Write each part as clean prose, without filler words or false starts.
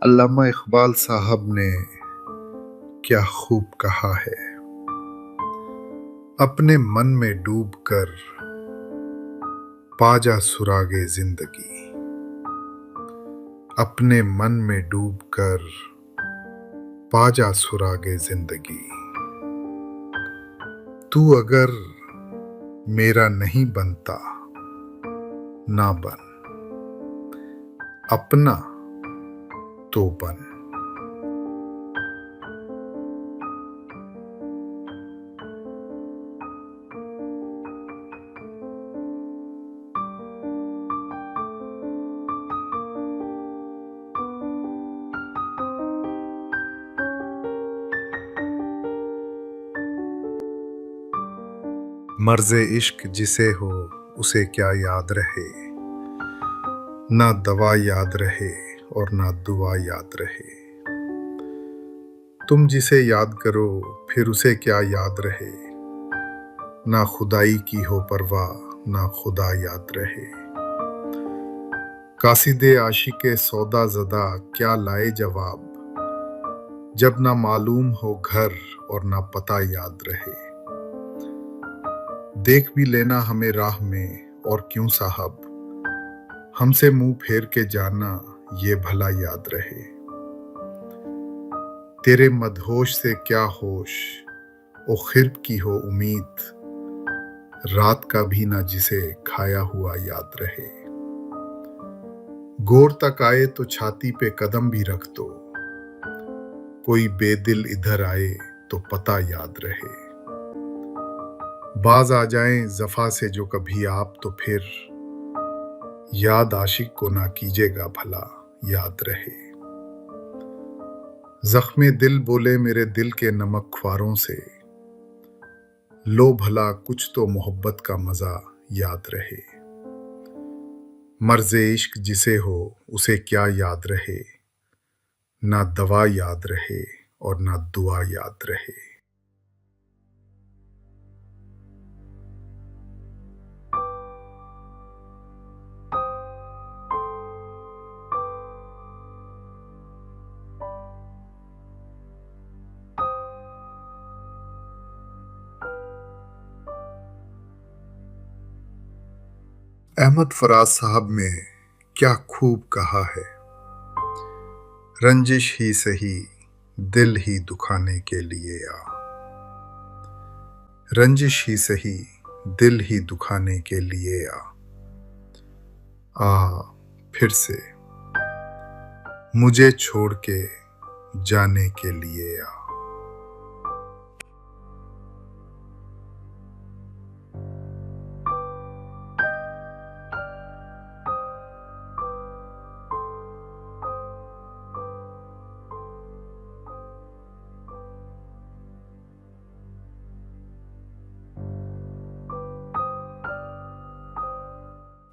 अल्लामा इकबाल साहब ने क्या खूब कहा है। अपने मन में डूब कर पाजा सुरागे जिंदगी। अपने मन में डूब कर पाजा सुरागे जिंदगी। तू अगर मेरा नहीं बनता ना बन, अपना तो बन। मर्ज़े इश्क जिसे हो उसे क्या याद रहे, ना दवा याद रहे और ना दुआ याद रहे। तुम जिसे याद करो फिर उसे क्या याद रहे, ना खुदाई की हो परवाह ना खुदा याद रहे। कासिदे आशिके सौदा ज़दा क्या लाए जवाब, जब ना मालूम हो घर और ना पता याद रहे। देख भी लेना हमें राह में और क्यों साहब, हमसे मुंह फेर के जाना ये भला याद रहे। तेरे मदहोश से क्या होश ओ खिर्ब की हो उम्मीद, रात का भी ना जिसे खाया हुआ याद रहे। गोर तक आए तो छाती पे कदम भी रख दो, कोई बेदिल इधर आए तो पता याद रहे। बाज आ जाएं जफा से जो कभी आप तो फिर, याद आशिक को ना कीजिएगा भला याद रहे। जख्मे दिल बोले मेरे दिल के नमक ख्वारों से, लो भला कुछ तो मोहब्बत का मजा याद रहे। मर्ज़े इश्क जिसे हो उसे क्या याद रहे, ना दवा याद रहे और ना दुआ याद रहे। अहमद फराज साहब ने क्या खूब कहा है। रंजिश ही सही दिल ही दुखाने के लिए आ, रंजिश ही सही दिल ही दुखाने के लिए आ फिर से मुझे छोड़ के जाने के लिए आ।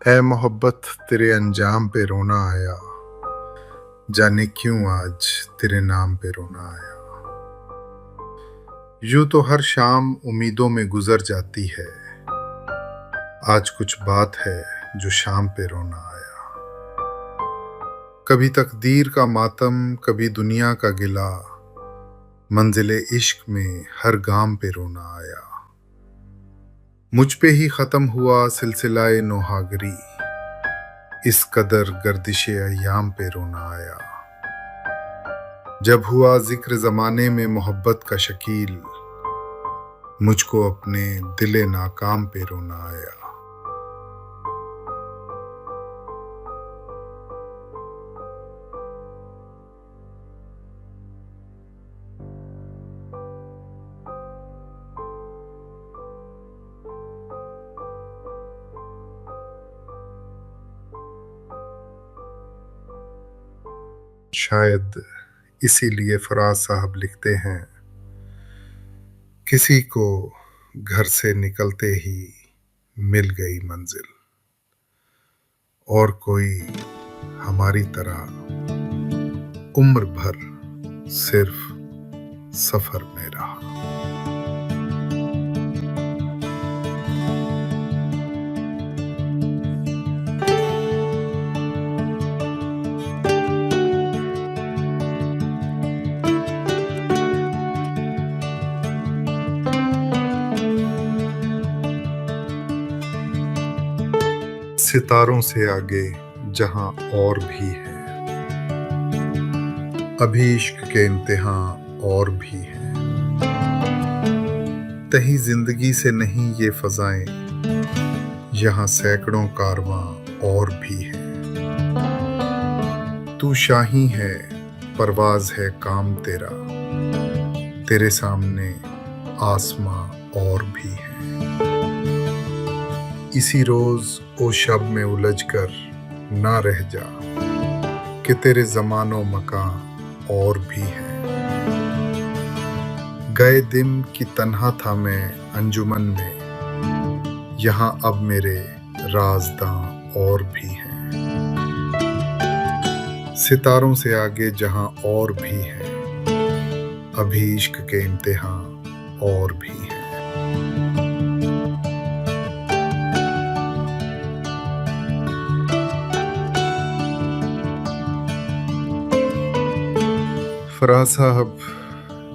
ऐ मोहब्बत तेरे अंजाम पे रोना आया, जाने क्यों आज तेरे नाम पे रोना आया। यूं तो हर शाम उम्मीदों में गुजर जाती है, आज कुछ बात है जो शाम पे रोना आया। कभी तकदीर का मातम कभी दुनिया का गिला, मंजिले इश्क में हर गाम पे रोना आया। मुझ पे ही खत्म हुआ सिलसिलाए नोहागरी, इस कदर गर्दिशे अय्याम पे रोना आया। जब हुआ जिक्र जमाने में मोहब्बत का शकील, मुझको अपने दिले नाकाम पे रोना आया। शायद इसीलिए फराज साहब लिखते हैं, किसी को घर से निकलते ही मिल गई मंजिल, और कोई हमारी तरह उम्र भर सिर्फ सफर में रहा। सितारों से आगे जहां और भी है, अभी इश्क के इम्तिहां और भी हैं। तही जिंदगी से नहीं ये फजाएं, यहाँ सैकड़ों कारवां और भी हैं। तू शाही है, परवाज है काम तेरा, तेरे सामने आसमां और भी हैं। इसी रोज ओ शब में उलझ कर ना रह जा, कि तेरे ज़मानो मकान और भी हैं। गए दिन की तन्हा था मैं अंजुमन में, यहाँ अब मेरे राज़दां और भी हैं। सितारों से आगे जहां और भी हैं, अभी इश्क के इम्तिहां और भी हैं। फराज साहब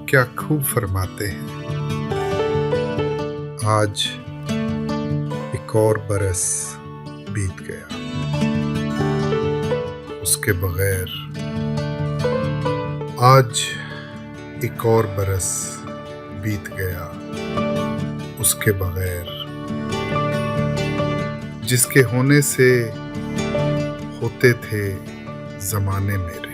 क्या खूब फरमाते हैं, आज एक और बरस बीत गया, उसके बगैर। आज एक और बरस बीत गया उसके बगैर, जिसके होने से होते थे जमाने मेरे।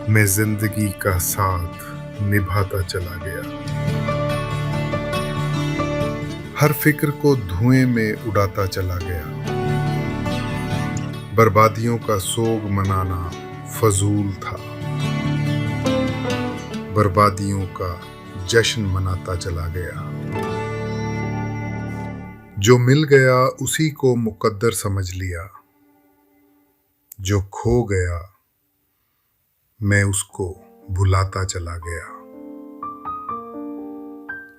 मैं जिंदगी का साथ निभाता चला गया, हर फिक्र को धुएं में उड़ाता चला गया। बर्बादियों का सोग मनाना फजूल था, बर्बादियों का जश्न मनाता चला गया। जो मिल गया उसी को मुकद्दर समझ लिया, जो खो गया मैं उसको भुलाता चला गया।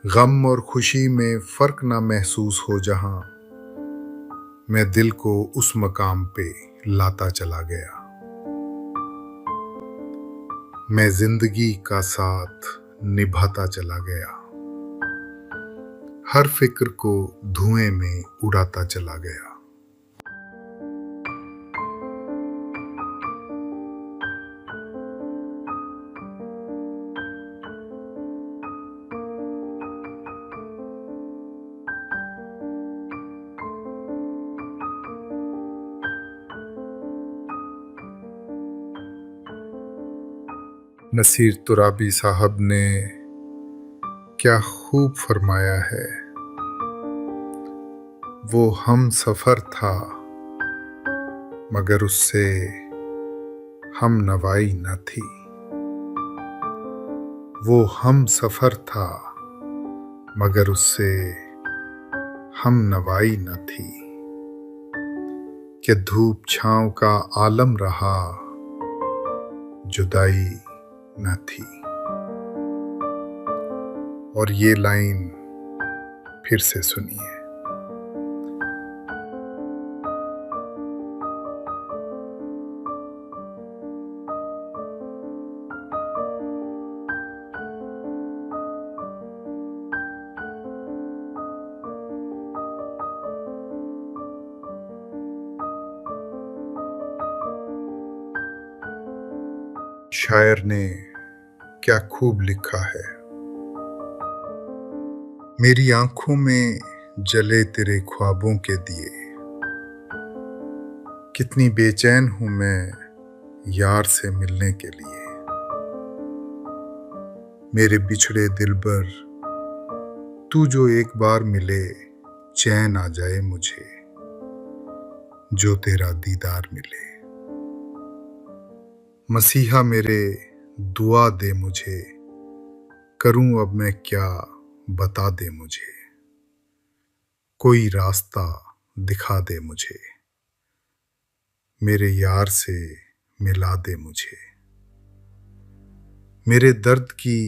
गम और खुशी में फर्क ना महसूस हो जहां, मैं दिल को उस मकाम पे लाता चला गया। मैं जिंदगी का साथ निभाता चला गया, हर फिक्र को धुएं में उड़ाता चला गया। नसीर तुराबी साहब ने क्या खूब फरमाया है, वो हम सफर था मगर उससे हम नवाई न थी। वो हम सफर था मगर उससे हम नवाई न थी। कि धूप छांव का आलम रहा, जुदाई न थी। और ये लाइन फिर से सुनिए। शायर ने क्या खूब लिखा है, मेरी आंखों में जले तेरे ख्वाबों के दिए, कितनी बेचैन हूं मैं यार से मिलने के लिए। मेरे बिछड़े दिलबर तू जो एक बार मिले, चैन आ जाए मुझे जो तेरा दीदार मिले। मसीहा मेरे दुआ दे मुझे, करूं अब मैं क्या बता दे मुझे, कोई रास्ता दिखा दे मुझे, मेरे यार से मिला दे मुझे। मेरे दर्द की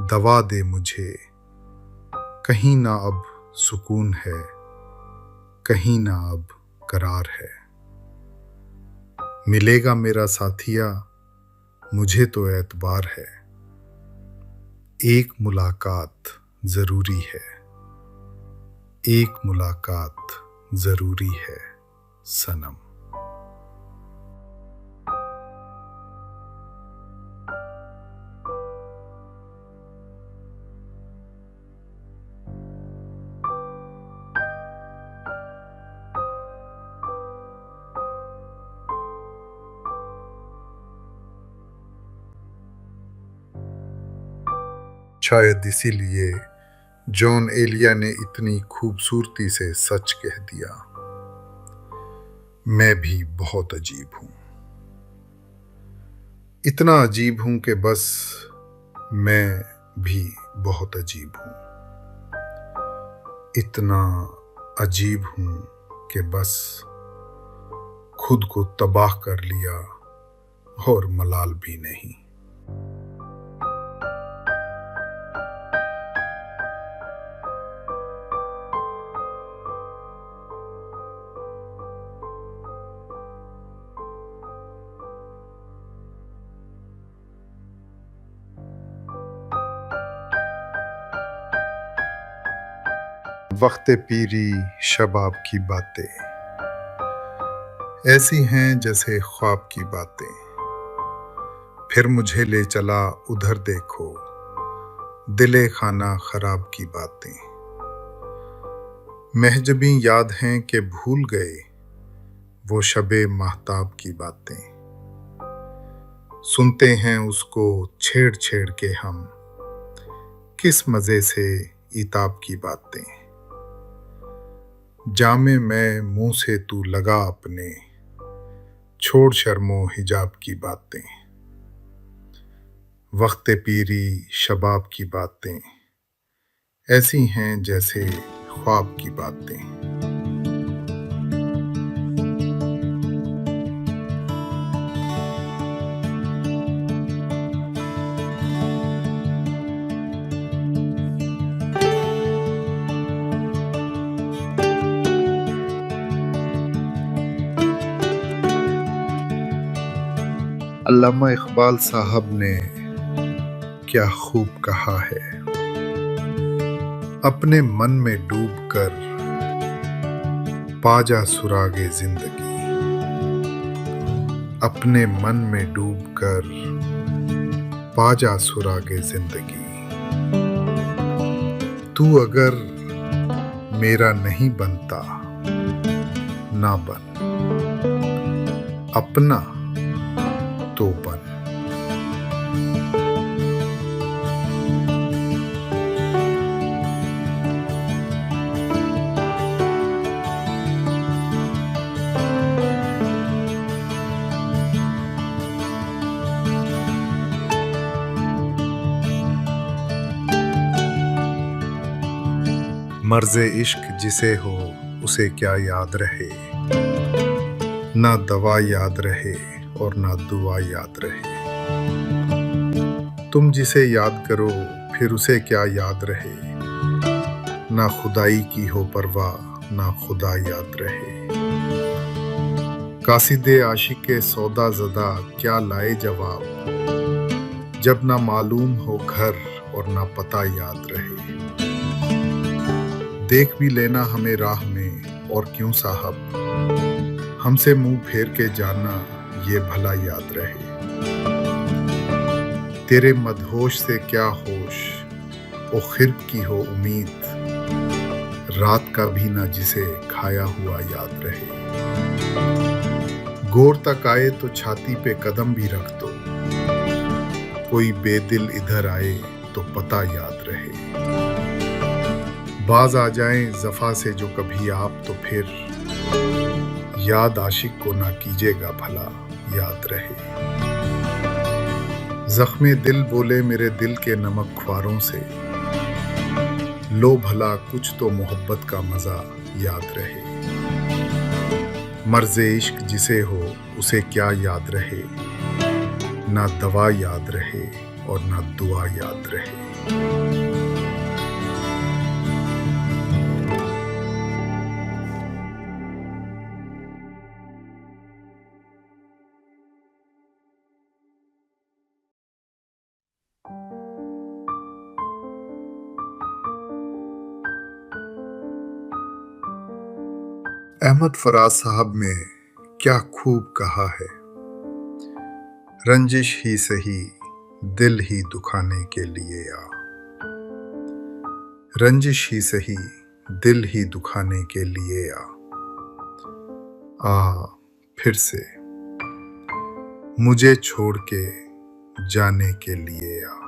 दवा दे मुझे, कहीं ना अब सुकून है, कहीं ना अब करार है। मिलेगा मेरा साथिया, मुझे तो एतबार है, एक मुलाकात जरूरी है, एक मुलाकात जरूरी है सनम। शायद इसीलिए जॉन एलिया ने इतनी खूबसूरती से सच कह दिया, मैं भी बहुत अजीब हूं। इतना अजीब हूं कि बस मैं भी बहुत अजीब हूं। इतना अजीब हूं कि बस खुद को तबाह कर लिया और मलाल भी नहीं। वक्त पीरी शबाब की बातें ऐसी हैं जैसे ख्वाब की बातें, फिर मुझे ले चला उधर देखो, दिले खाना खराब की बातें। महजबी याद हैं कि भूल गए वो शबे महताब की बातें। सुनते हैं उसको छेड़ छेड़ के हम, किस मजे से इताब की बातें। जामे मैं मुंह से तू लगा अपने, छोड़ शर्मो हिजाब की बातें। वक्त पीरी शबाब की बातें ऐसी हैं जैसे ख्वाब की बातें। अल्लामा इकबाल साहब ने क्या खूब कहा है, अपने मन में डूबकर पाजा सुरागे जिंदगी। अपने मन में डूबकर पाजा सुरागे जिंदगी। तू अगर मेरा नहीं बनता ना बन, अपना तो बन। मर्ज़े इश्क जिसे हो उसे क्या याद रहे, ना दवा याद रहे और ना दुआ याद रहे। तुम जिसे याद करो फिर उसे क्या याद रहे, ना खुदाई की हो परवाह ना खुदा याद रहे। कासिदे आशिक के सौदा ज़दा क्या लाए जवाब, जब ना मालूम हो घर और ना पता याद रहे। देख भी लेना हमें राह में और क्यों साहब, हमसे मुंह फेर के जाना ये भला याद रहे। तेरे मदहोश से क्या होश ओ खिर्ब की हो उम्मीद, रात का भी ना जिसे खाया हुआ याद रहे। गौर तक आए तो छाती पे कदम भी रख दो, कोई बेदिल इधर आए तो पता याद रहे। बाज आ जाएं जफा से जो कभी आप तो फिर, याद आशिक को ना कीजिएगा भला याद रहे। जख्मे दिल बोले मेरे दिल के नमक ख्वारों से, लो भला कुछ तो मोहब्बत का मजा याद रहे। मर्ज़े इश्क जिसे हो उसे क्या याद रहे, ना दवा याद रहे और ना दुआ याद रहे। अहमद फराज साहब ने क्या खूब कहा है, रंजिश ही सही दिल ही दुखाने के लिए आ, रंजिश ही सही दिल ही दुखाने के लिए आ फिर से मुझे छोड़ के जाने के लिए आ।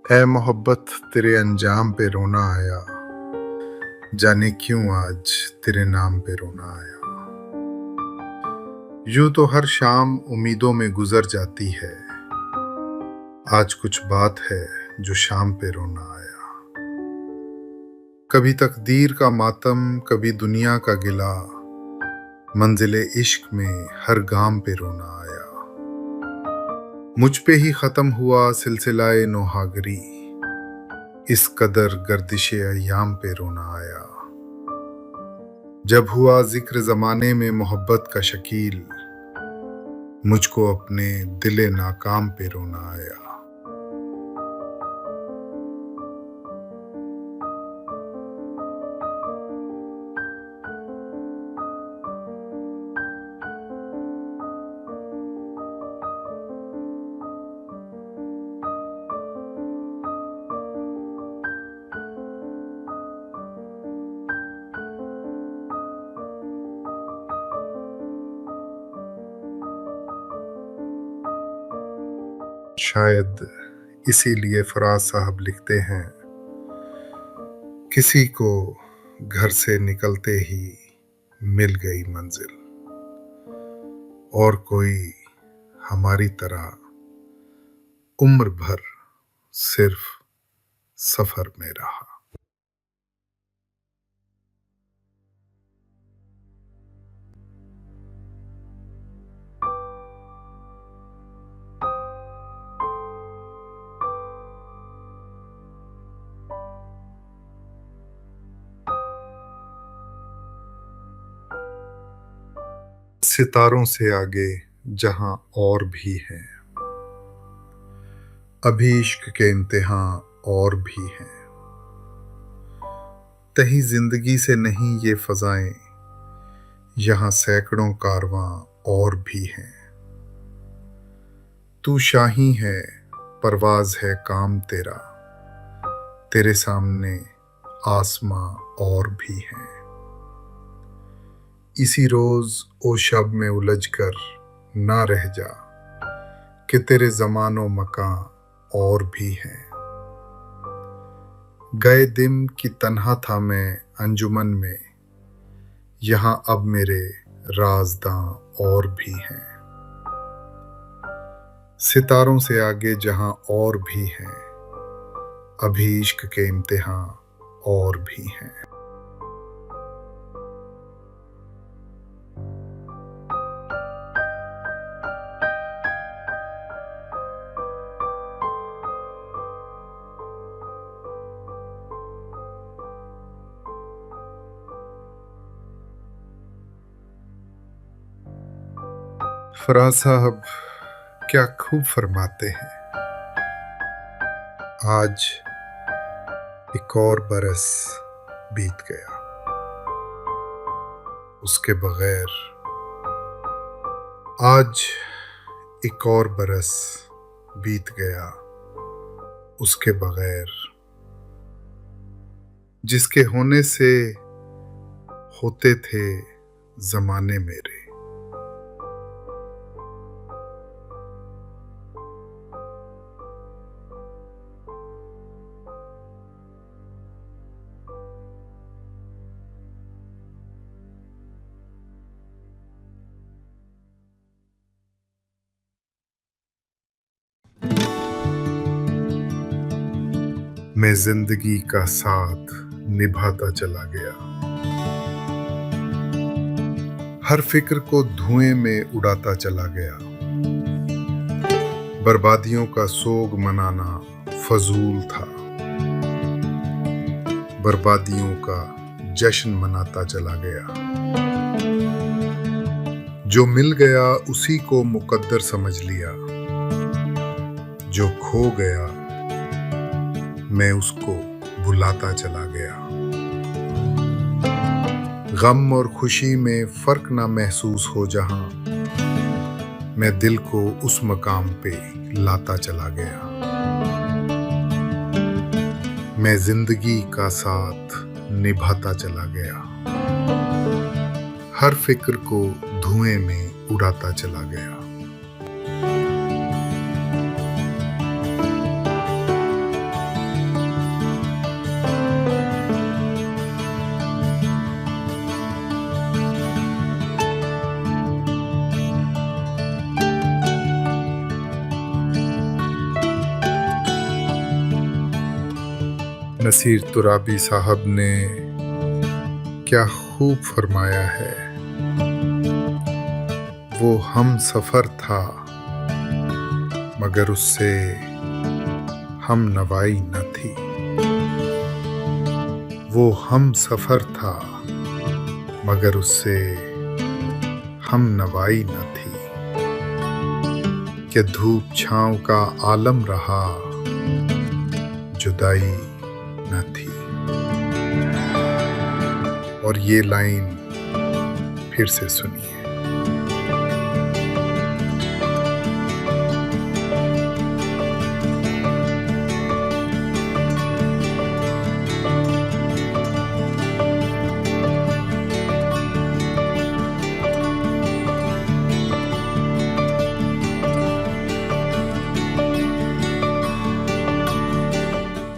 ऐ मोहब्बत तेरे अंजाम पे रोना आया, जाने क्यों आज तेरे नाम पे रोना आया। यूं तो हर शाम उम्मीदों में गुजर जाती है, आज कुछ बात है जो शाम पे रोना आया। कभी तकदीर का मातम, कभी दुनिया का गिला, मंजिले इश्क में हर गाम पे रोना आया। मुझ पे ही खत्म हुआ सिलसिलाए नौहागरी, इस कदर गर्दिशे अय्याम पे रोना आया। जब हुआ जिक्र जमाने में मोहब्बत का शकील, मुझको अपने दिले नाकाम पे रोना आया। शायद इसीलिए फराज साहब लिखते हैं, किसी को घर से निकलते ही मिल गई मंजिल, और कोई हमारी तरह उम्र भर सिर्फ सफर में रहा। सितारों से आगे जहां और भी हैं, अभी इश्क के इम्तिहां और भी हैं। तही जिंदगी से नहीं ये फजाएं, यहां सैकड़ों कारवां और भी हैं। तू शाही है, परवाज है काम तेरा, तेरे सामने आसमां और भी हैं। इसी रोज ओ शब में उलझ कर ना रह जा, कि तेरे ज़मानो मकां और भी हैं। गए दिन की तन्हा था मैं अंजुमन में, यहाँ अब मेरे राज़दां और भी हैं। सितारों से आगे जहां और भी हैं, अभी इश्क के इम्तिहां और भी हैं। फराज साहब क्या खूब फरमाते हैं, आज एक और बरस बीत गया, उसके बगैर। आज एक और बरस बीत गया उसके बगैर, जिसके होने से होते थे जमाने मेरे। मैं जिंदगी का साथ निभाता चला गया, हर फिक्र को धुएं में उड़ाता चला गया। बर्बादियों का सोग मनाना फजूल था, बर्बादियों का जश्न मनाता चला गया। जो मिल गया उसी को मुकद्दर समझ लिया, जो खो गया मैं उसको भुलाता चला गया। गम और खुशी में फर्क ना महसूस हो जहां, मैं दिल को उस मकाम पे लाता चला गया। मैं जिंदगी का साथ निभाता चला गया, हर फिक्र को धुएं में उड़ाता चला गया। नसीर तुराबी साहब ने क्या खूब फरमाया है, वो हम सफर था मगर उससे हम नवाई न थी। वो हम सफर था मगर उससे हम नवाई न थी। कि धूप छांव का आलम रहा, जुदाई न थी। और ये लाइन फिर से सुनिए।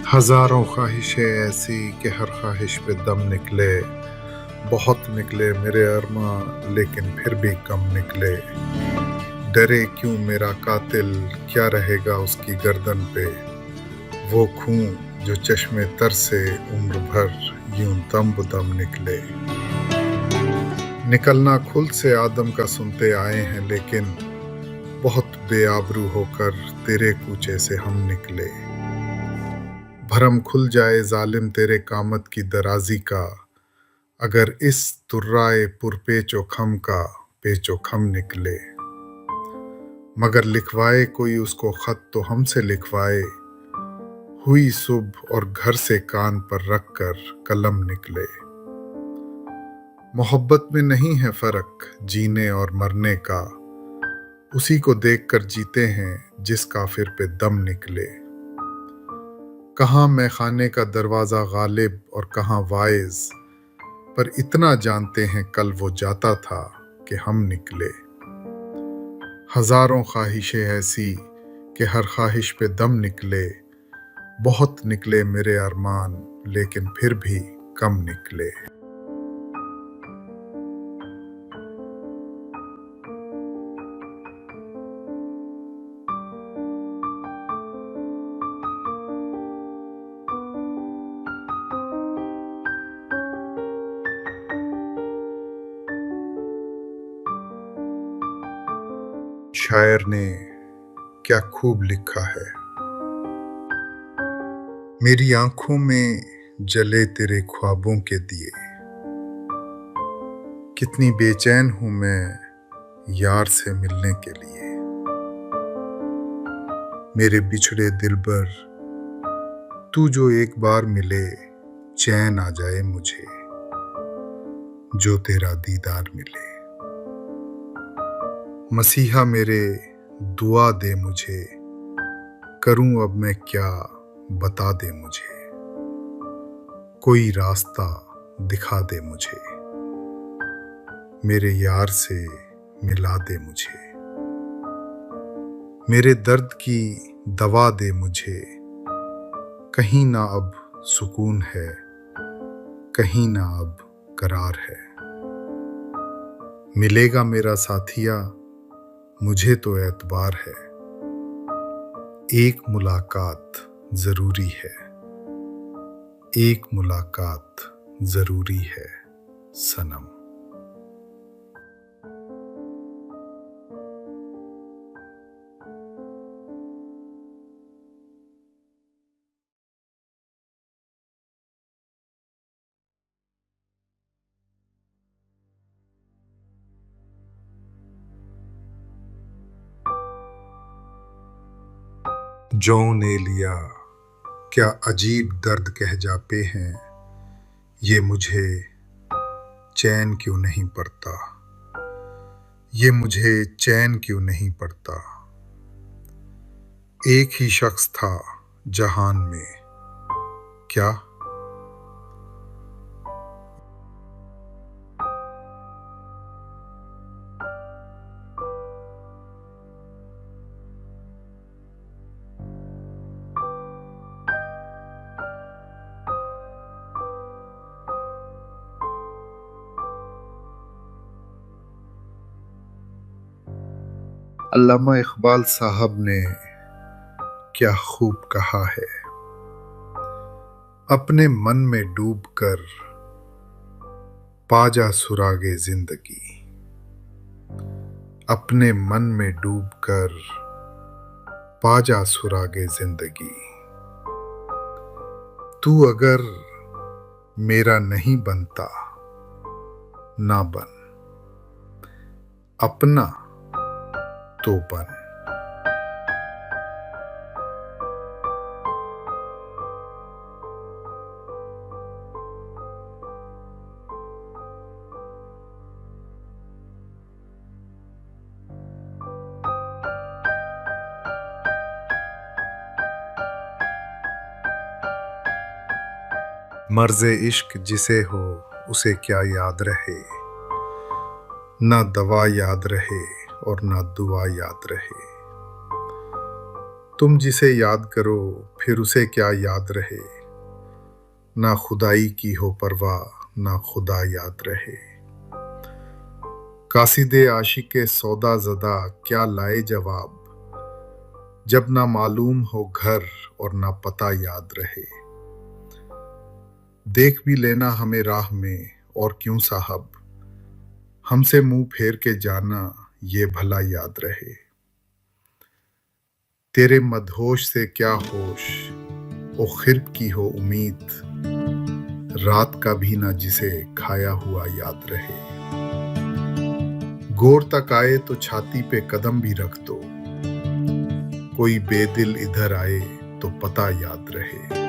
हजारों ख्वाहिशें ऐसी कि हर ख्वाहिश पे दम निकले। बहुत निकले मेरे अरमा लेकिन फिर भी कम निकले। डरे क्यों मेरा कातिल, क्या रहेगा उसकी गर्दन पे। वो खून जो चश्मे तर से उम्र भर यूं दम बदम निकले। निकलना खुल से आदम का सुनते आए हैं, लेकिन बहुत बेआबरू होकर तेरे कूचे से हम निकले। भरम खुल जाए जालिम तेरे कामत की दराजी का, अगर इस तुर्राए पुरपेचो खम का पेचो खम निकले। मगर लिखवाए कोई उसको खत तो हमसे लिखवाए, हुई सुबह और घर से कान पर रख कर कलम निकले। मोहब्बत में नहीं है फर्क जीने और मरने का, उसी को देख कर जीते हैं जिस काफिर पे दम निकले। कहाँ मैं खाने का दरवाजा गालिब और कहाँ वाइज, पर इतना जानते हैं कल वो जाता था कि हम निकले। हजारों ख्वाहिशें ऐसी कि हर ख्वाहिश पे दम निकले। बहुत निकले मेरे अरमान लेकिन फिर भी कम निकले। शायर ने क्या खूब लिखा है। मेरी आंखों में जले तेरे ख्वाबों के दिए, कितनी बेचैन हूं मैं यार से मिलने के लिए। मेरे बिछड़े दिलबर तू जो एक बार मिले, चैन आ जाए मुझे जो तेरा दीदार मिले। मसीहा मेरे दुआ दे मुझे, करूं अब मैं क्या बता दे मुझे। कोई रास्ता दिखा दे मुझे, मेरे यार से मिला दे मुझे। मेरे दर्द की दवा दे मुझे, कहीं ना अब सुकून है, कहीं ना अब करार है। मिलेगा मेरा साथिया मुझे तो एतबार है, एक मुलाकात जरूरी है। एक मुलाकात जरूरी है सनम। जो ने लिया क्या अजीब दर्द कह जाते हैं, ये मुझे चैन क्यों नहीं पड़ता, ये मुझे चैन क्यों नहीं पड़ता। एक ही शख्स था जहान में क्या, अल्लामा इकबाल साहब ने क्या खूब कहा है, अपने मन में डूबकर पाजा सुरागे जिंदगी, अपने मन में डूबकर पाजा सुरागे जिंदगी। तू अगर मेरा नहीं बनता ना बन, अपना तो बन। मर्ज़े इश्क जिसे हो उसे क्या याद रहे, ना दवा याद रहे और ना दुआ याद रहे। तुम जिसे याद करो फिर उसे क्या याद रहे, ना खुदाई की हो परवाह ना खुदा याद रहे। कासिदे आशिके सौदा ज़दा क्या लाए जवाब, जब ना मालूम हो घर और ना पता याद रहे। देख भी लेना हमें राह में और क्यों साहब, हमसे मुंह फेर के जाना ये भला याद रहे। तेरे मदहोश से क्या होश ओ खिर्ब की हो उम्मीद, रात का भी ना जिसे खाया हुआ याद रहे। गौर तक आए तो छाती पे कदम भी रख दो, कोई बेदिल इधर आए तो पता याद रहे।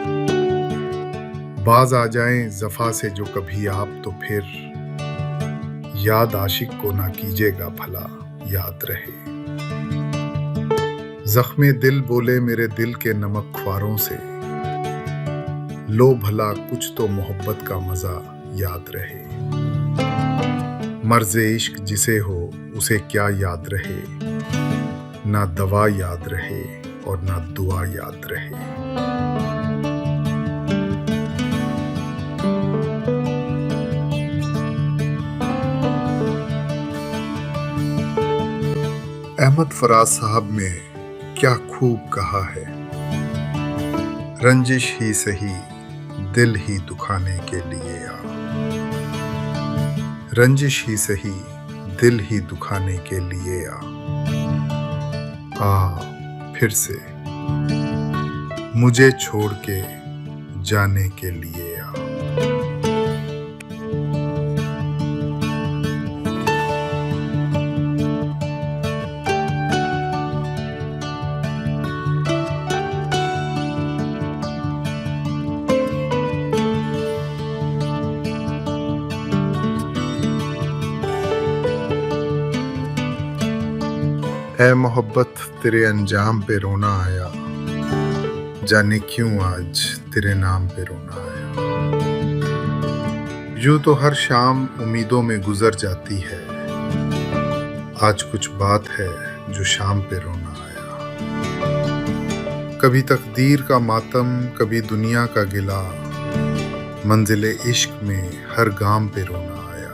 बाज आ जाएं जफा से जो कभी आप तो फिर, याद आशिक को ना कीजिएगा भला याद रहे। जख्मे दिल बोले मेरे दिल के नमक ख्वारों से, लो भला कुछ तो मोहब्बत का मजा याद रहे। मर्ज़े इश्क जिसे हो उसे क्या याद रहे, ना दवा याद रहे और ना दुआ याद रहे। अहमद फराज साहब ने क्या खूब कहा है, रंजिश ही सही दिल ही दुखाने के लिए आ, रंजिश ही सही दिल ही दुखाने के लिए आ फिर से मुझे छोड़ के जाने के लिए आ। ऐ मोहब्बत तेरे अंजाम पे रोना आया, जाने क्यों आज तेरे नाम पे रोना आया। यूं तो हर शाम उम्मीदों में गुजर जाती है, आज कुछ बात है जो शाम पे रोना आया। कभी तकदीर का मातम कभी दुनिया का गिला, मंजिले इश्क में हर गाम पे रोना आया।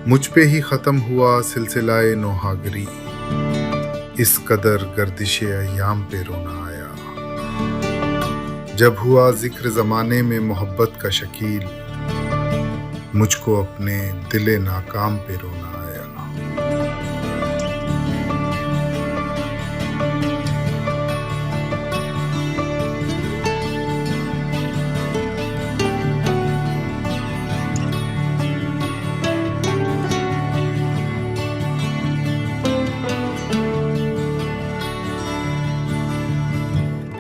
मुझ पे ही खत्म हुआ सिलसिलाए नौहागरी, इस कदर गर्दिशे अय्याम पे रोना आया। जब हुआ जिक्र जमाने में मोहब्बत का शकील, मुझको अपने दिले नाकाम पे रोना आया।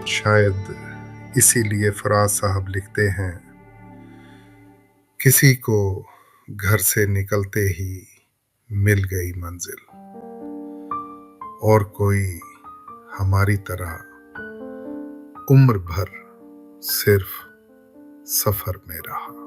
शायद इसीलिए फराज साहब लिखते हैं, किसी को घर से निकलते ही मिल गई मंजिल, और कोई हमारी तरह उम्र भर सिर्फ सफर में रहा।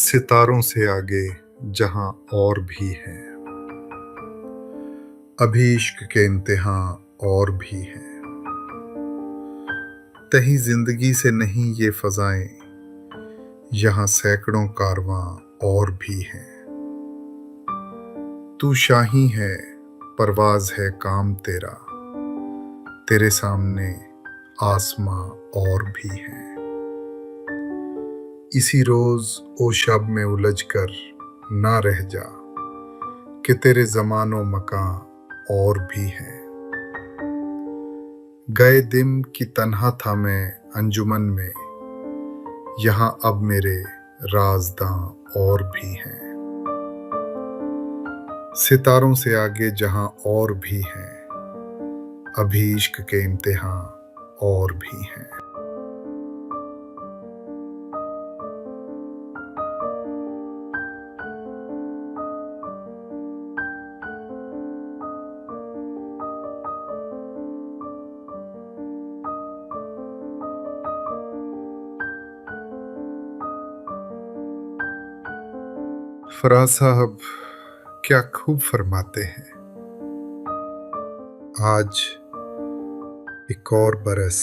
सितारों से आगे जहां और भी हैं, अभी इश्क के इम्तिहां और भी हैं। तही जिंदगी से नहीं ये फजाएं, यहां सैकड़ों कारवां और भी हैं। तू शाही है, परवाज है काम तेरा, तेरे सामने आसमां और भी हैं। इसी रोज ओ शब में उलझ कर ना रह जा, कि तेरे ज़मानो मकां और भी हैं। गए दिन की तन्हा था मैं अंजुमन में, यहाँ अब मेरे राज़दां और भी हैं। सितारों से आगे जहां और भी हैं, अभी इश्क के इम्तिहां और भी हैं। फराज साहब क्या खूब फरमाते हैं, आज एक और बरस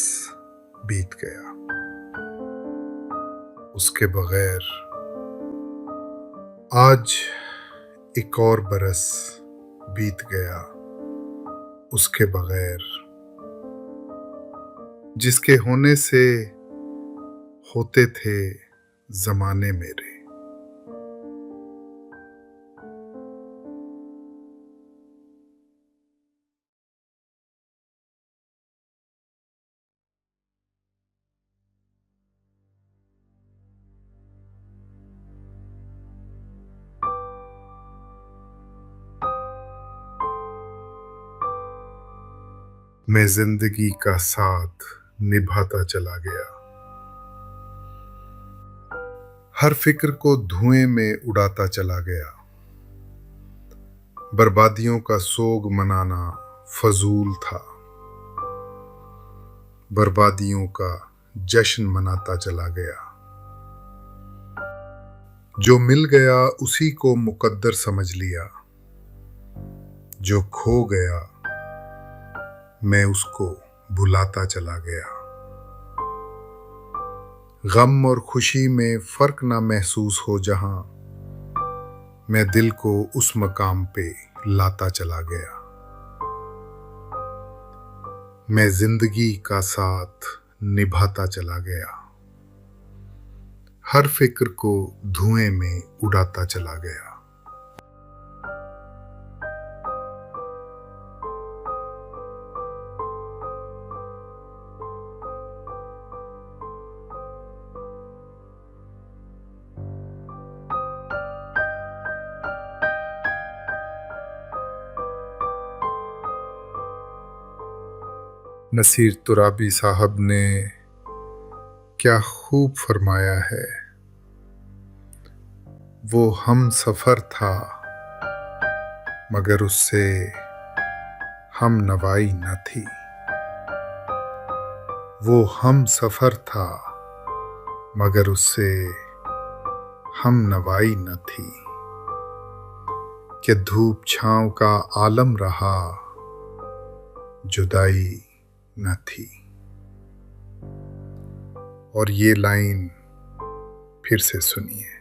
बीत गया, उसके बगैर। आज एक और बरस बीत गया उसके बगैर, जिसके होने से होते थे जमाने मेरे। मैं जिंदगी का साथ निभाता चला गया, हर फिक्र को धुएं में उड़ाता चला गया। बर्बादियों का सोग मनाना फजूल था, बर्बादियों का जश्न मनाता चला गया। जो मिल गया उसी को मुकद्दर समझ लिया, जो खो गया मैं उसको भुलाता चला गया। गम और खुशी में फर्क ना महसूस हो जहां, मैं दिल को उस मकाम पे लाता चला गया। मैं जिंदगी का साथ निभाता चला गया, हर फिक्र को धुएं में उड़ाता चला गया। नसीर तुराबी साहब ने क्या खूब फरमाया है, वो हम सफर था मगर उससे हम नवाई न थी। वो हम सफर था मगर उससे हम नवाई न थी। कि धूप छांव का आलम रहा, जुदाई न थी। और ये लाइन फिर से सुनिए।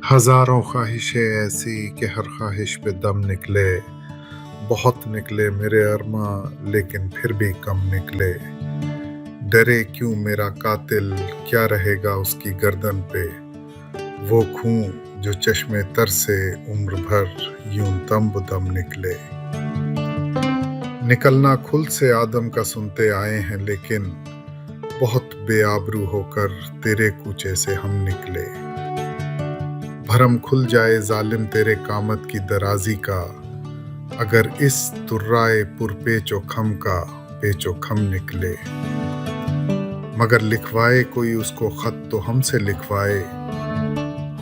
हजारों ख्वाहिशें ऐसी कि हर ख्वाहिश पे दम निकले, बहुत निकले मेरे अरमा लेकिन फिर भी कम निकले। डरे क्यों मेरा कातिल, क्या रहेगा उसकी गर्दन पे, वो खून जो चश्मे तर से उम्र भर यूं दम बदम निकले। निकलना खुल से आदम का सुनते आए हैं, लेकिन बहुत बेआबरू होकर तेरे कूचे से हम निकले। भरम खुल जाए जालिम तेरे कामत की दराजी का, अगर इस तुर्राए पुरपेचो खम का पेचो खम निकले। मगर लिखवाए कोई उसको खत तो हमसे लिखवाए,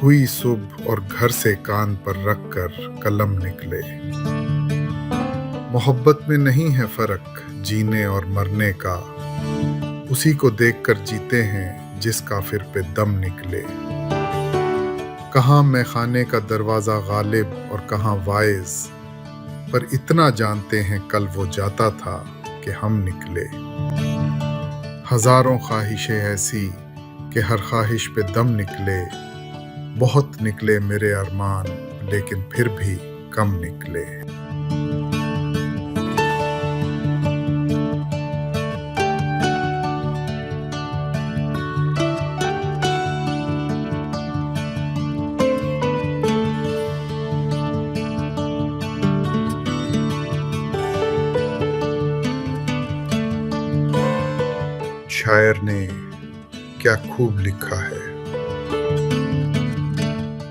हुई सुबह और घर से कान पर रख कर कलम निकले। मोहब्बत में नहीं है फर्क जीने और मरने का, उसी को देखकर जीते हैं जिस काफिर पे दम निकले। कहाँ मैं खाने का दरवाजा गालिब और कहाँ वाइज, पर इतना जानते हैं कल वो जाता था कि हम निकले। हजारों ख्वाहिशें ऐसी कि हर ख्वाहिश पे दम निकले, बहुत निकले मेरे अरमान लेकिन फिर भी कम निकले। शायर ने क्या खूब लिखा है।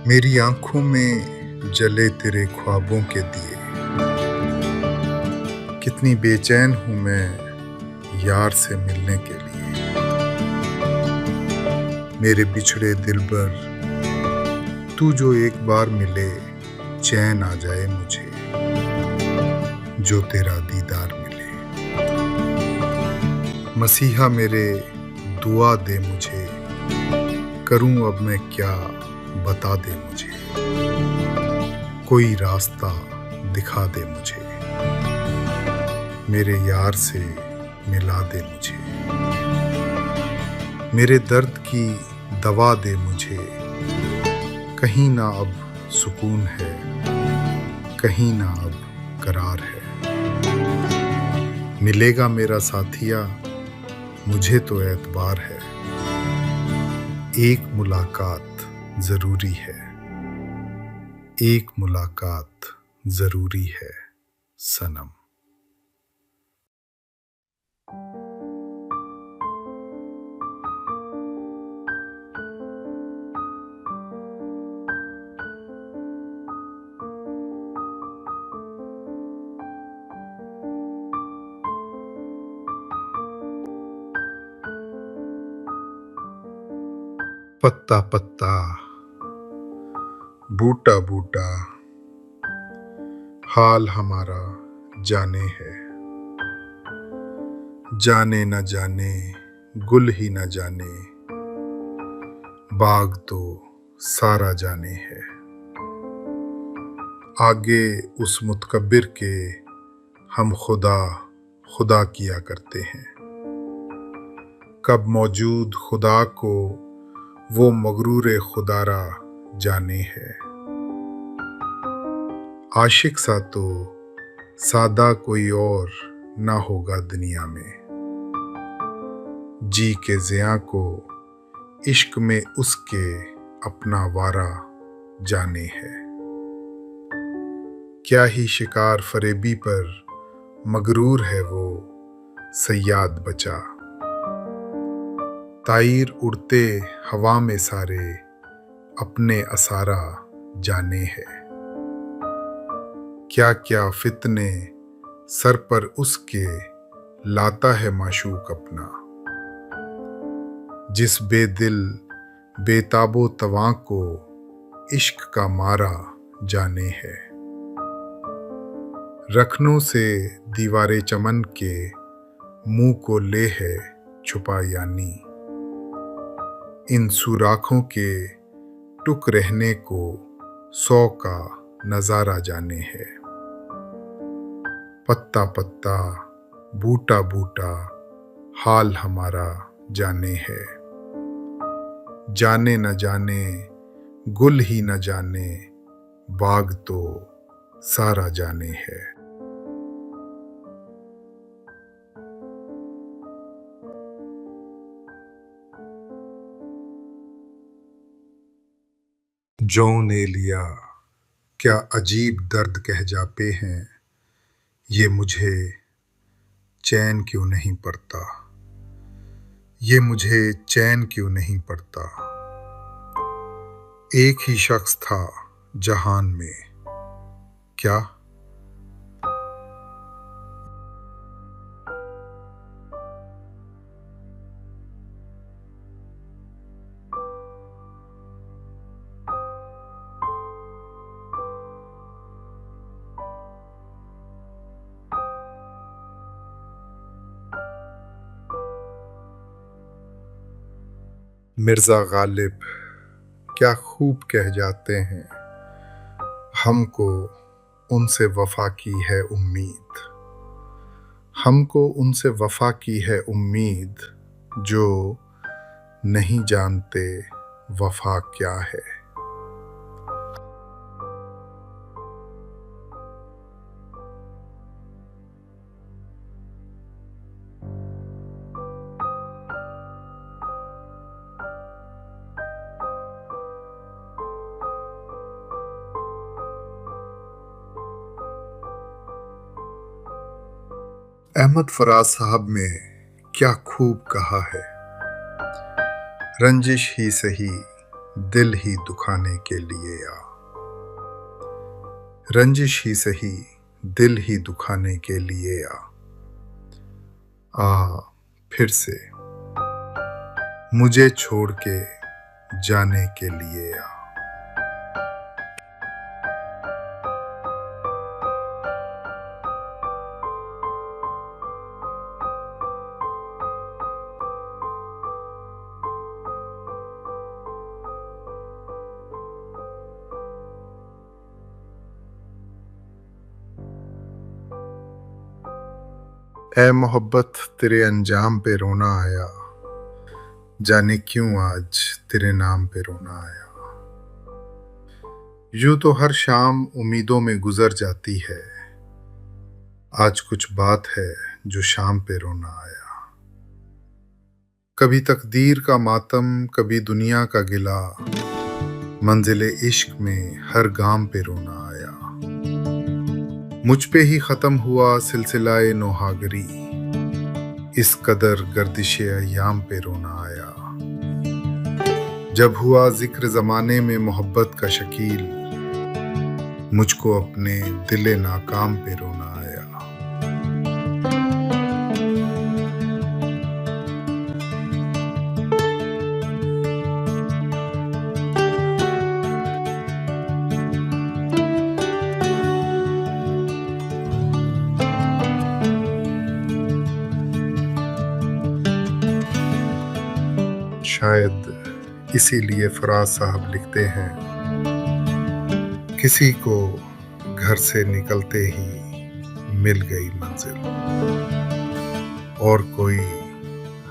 मेरी आंखों में जले तेरे ख्वाबों के दिए, कितनी बेचैन हूं मैं यार से मिलने के लिए। मेरे बिछड़े दिलबर तू जो एक बार मिले, चैन आ जाए मुझे जो तेरा दीदार मिले। मसीहा मेरे दुआ दे मुझे, करूं अब मैं क्या बता दे मुझे, कोई रास्ता दिखा दे मुझे, मेरे यार से मिला दे मुझे। मेरे दर्द की दवा दे मुझे, कहीं ना अब सुकून है, कहीं ना अब करार है। मिलेगा मेरा साथिया मुझे तो एतबार है, एक मुलाकात जरूरी है, एक मुलाकात जरूरी है सनम। पत्ता पत्ता बूटा बूटा हाल हमारा जाने है, जाने न जाने गुल ही न जाने, बाग तो सारा जाने है। आगे उस मुतकब्बिर के हम खुदा खुदा किया करते हैं, कब मौजूद खुदा को वो मगरूर खुदारा जाने है। आशिक सा तो सादा कोई और ना होगा दुनिया में, जी के ज़िया को इश्क में उसके अपना वारा जाने है। क्या ही शिकार फरेबी पर मगरूर है वो सयाद बचा, ताईर उड़ते हवा में सारे अपने असारा जाने है। क्या क्या फितने सर पर उसके लाता है माशूक अपना, जिस बेदिल बेताबो तवां को इश्क का मारा जाने है। रखनों से दीवारे चमन के मुंह को ले है छुपा यानी, इन सुराखों के टुक रहने को 100 का नजारा जाने है। पत्ता पत्ता बूटा बूटा हाल हमारा जाने है। जाने न जाने गुल ही न जाने बाग तो सारा जाने है। जौं ने लिया क्या अजीब दर्द कह जाते हैं, ये मुझे चैन क्यों नहीं पड़ता, ये मुझे चैन क्यों नहीं पड़ता। एक ही शख्स था जहान में क्या, मिर्जा गालिब क्या खूब कह जाते हैं, हमको उनसे वफा की है उम्मीद, हमको उनसे वफा की है उम्मीद, जो नहीं जानते वफा क्या है। अहमद फराज साहब ने क्या खूब कहा है, रंजिश ही सही दिल ही दुखाने के लिए आ, रंजिश ही सही दिल ही दुखाने के लिए आ फिर से मुझे छोड़ के जाने के लिए आ। ऐ मोहब्बत तेरे अंजाम पे रोना आया, जाने क्यों आज तेरे नाम पे रोना आया। यूं तो हर शाम उम्मीदों में गुजर जाती है, आज कुछ बात है जो शाम पे रोना आया। कभी तकदीर का मातम कभी दुनिया का गिला, मंजिले इश्क में हर गाम पे रोना आया। मुझ पे ही खत्म हुआ सिलसिलाए नौहागरी, इस कदर गर्दिशे अय्याम पे रोना आया। जब हुआ जिक्र जमाने में मोहब्बत का शकील, मुझको अपने दिले नाकाम पे रोना आया। शायद इसीलिए फराज साहब लिखते हैं, किसी को घर से निकलते ही मिल गई मंजिल, और कोई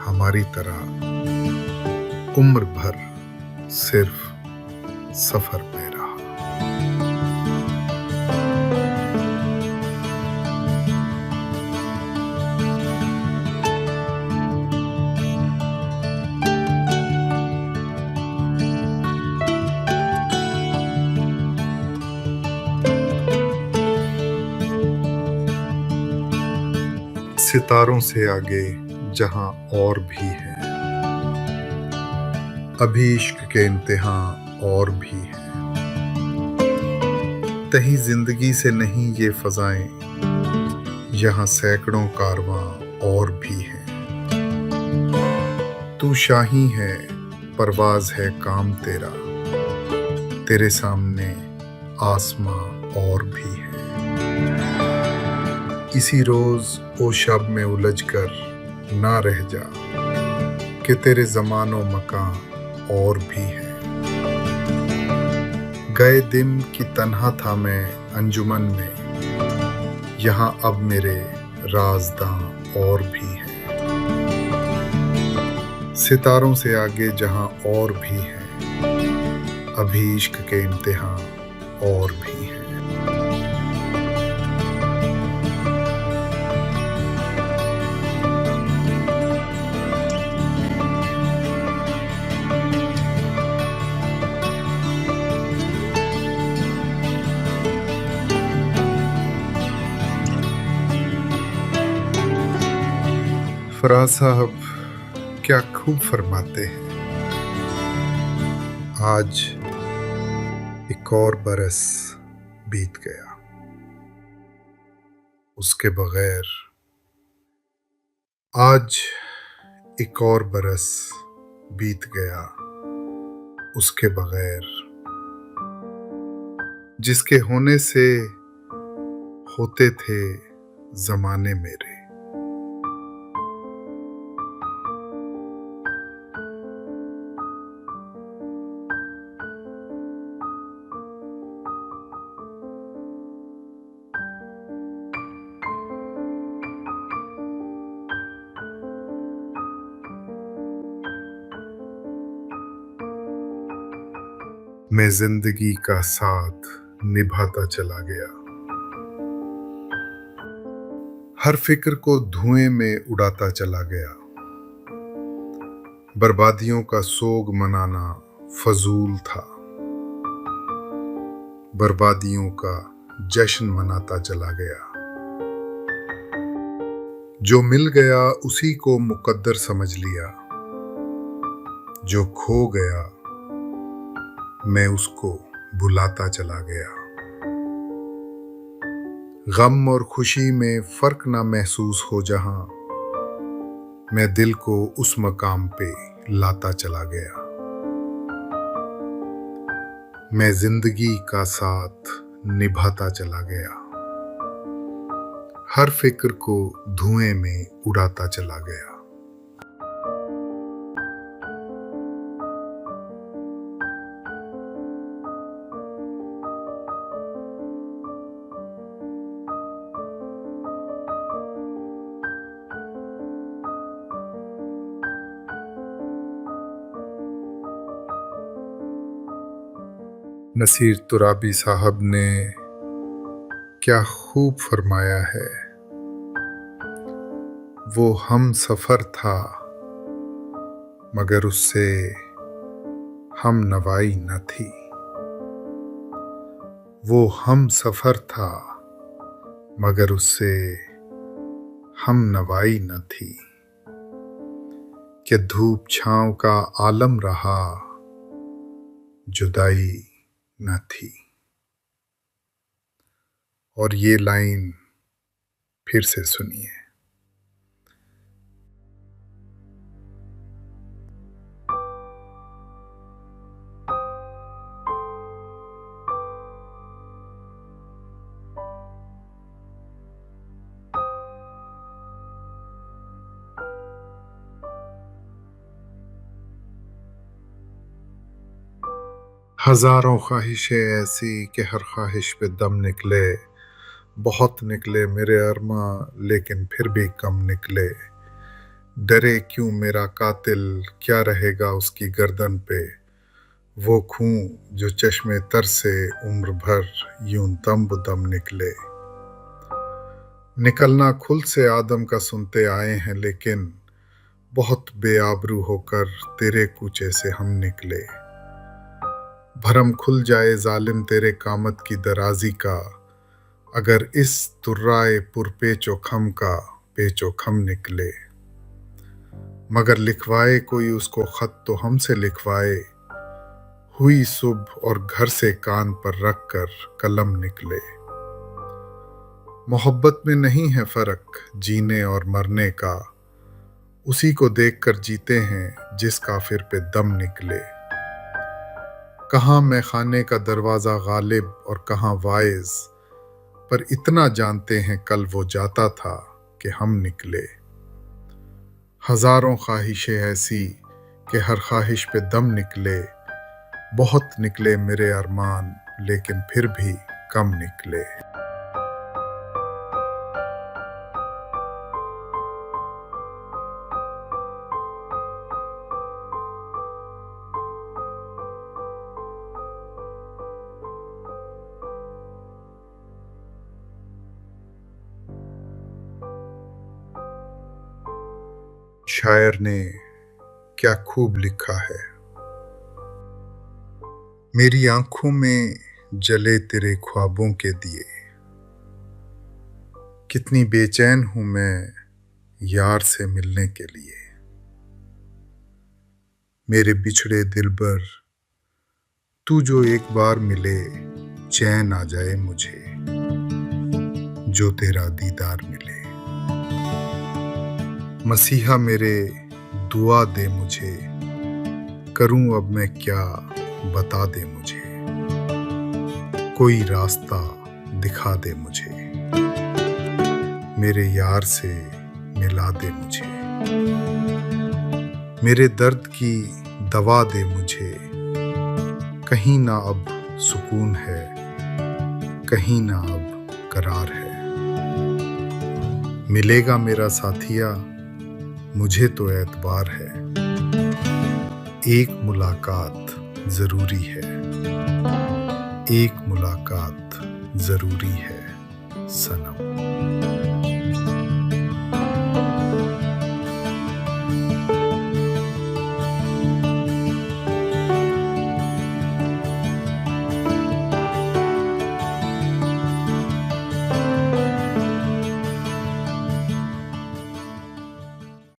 हमारी तरह उम्र भर सिर्फ सफर में रहा। सितारों से आगे जहां और भी है, अभी इश्क के इम्तिहान और भी है। तही जिंदगी से नहीं ये फजाएं, यहाँ सैकड़ों कारवां और भी हैं। तू शाही है परवाज है काम तेरा, तेरे सामने आसमां और भी है। इसी रोज ओ शब में उलझ कर ना रह जा कि तेरे ज़मानो मकान और भी है। गए दिन की तन्हा था मैं अंजुमन में, यहाँ अब मेरे राज़दां और भी हैं। सितारों से आगे जहां और भी हैं, अभी इश्क के इम्तिहान और भी हैं। फराज साहब क्या खूब फरमाते हैं, आज एक और बरस बीत गया, उसके बगैर। आज एक और बरस बीत गया उसके बगैर, जिसके होने से होते थे जमाने मेरे। मैं जिंदगी का साथ निभाता चला गया, हर फिक्र को धुएं में उड़ाता चला गया। बर्बादियों का सोग मनाना फजूल था, बर्बादियों का जश्न मनाता चला गया। जो मिल गया उसी को मुकद्दर समझ लिया, जो खो गया मैं उसको भुलाता चला गया। गम और खुशी में फर्क ना महसूस हो जहां, मैं दिल को उस मकाम पे लाता चला गया। मैं जिंदगी का साथ निभाता चला गया, हर फिक्र को धुएं में उड़ाता चला गया। नसीर तुराबी साहब ने क्या खूब फरमाया है, वो हम सफर था मगर उससे हम नवाई न थी। वो हम सफर था मगर उससे हम नवाई न थी। कि धूप छांव का आलम रहा, जुदाई न थी। और ये लाइन फिर से सुनिए। हजारों ख्वाहिशें ऐसी कि हर ख्वाहिश पे दम निकले, बहुत निकले मेरे अरमा लेकिन फिर भी कम निकले। डरे क्यों मेरा कातिल, क्या रहेगा उसकी गर्दन पे, वो खूं जो चश्मे तर से उम्र भर यूं दम बदम निकले। निकलना खुल से आदम का सुनते आए हैं, लेकिन बहुत बेआबरू होकर तेरे कूचे से हम निकले। भरम खुल जाए जालिम तेरे कामत की दराजी का, अगर इस तुर्राए पुरपेचो खम का पेचो खम निकले। मगर लिखवाए कोई उसको खत तो हमसे लिखवाए, हुई सुबह और घर से कान पर रख कर कलम निकले। मोहब्बत में नहीं है फर्क जीने और मरने का, उसी को देखकर जीते हैं जिस काफिर पे दम निकले। कहाँ मैं खाने का दरवाज़ा गालिब और कहाँ वाइज, पर इतना जानते हैं कल वो जाता था कि हम निकले। हजारों ख्वाहिशें ऐसी कि हर ख्वाहिश पे दम निकले। बहुत निकले मेरे अरमान, लेकिन फिर भी कम निकले। शायर ने क्या खूब लिखा है। मेरी आंखों में जले तेरे ख्वाबों के दिए, कितनी बेचैन हूं मैं यार से मिलने के लिए। मेरे बिछड़े दिलबर, तू जो एक बार मिले, चैन आ जाए मुझे जो तेरा दीदार मिले। मसीहा मेरे दुआ दे मुझे, करूं अब मैं क्या बता दे मुझे। कोई रास्ता दिखा दे मुझे, मेरे यार से मिला दे मुझे। मेरे दर्द की दवा दे मुझे, कहीं ना अब सुकून है, कहीं ना अब करार है। मिलेगा मेरा साथिया, मुझे तो एतबार है। एक मुलाकात जरूरी है, एक मुलाकात जरूरी है सनम।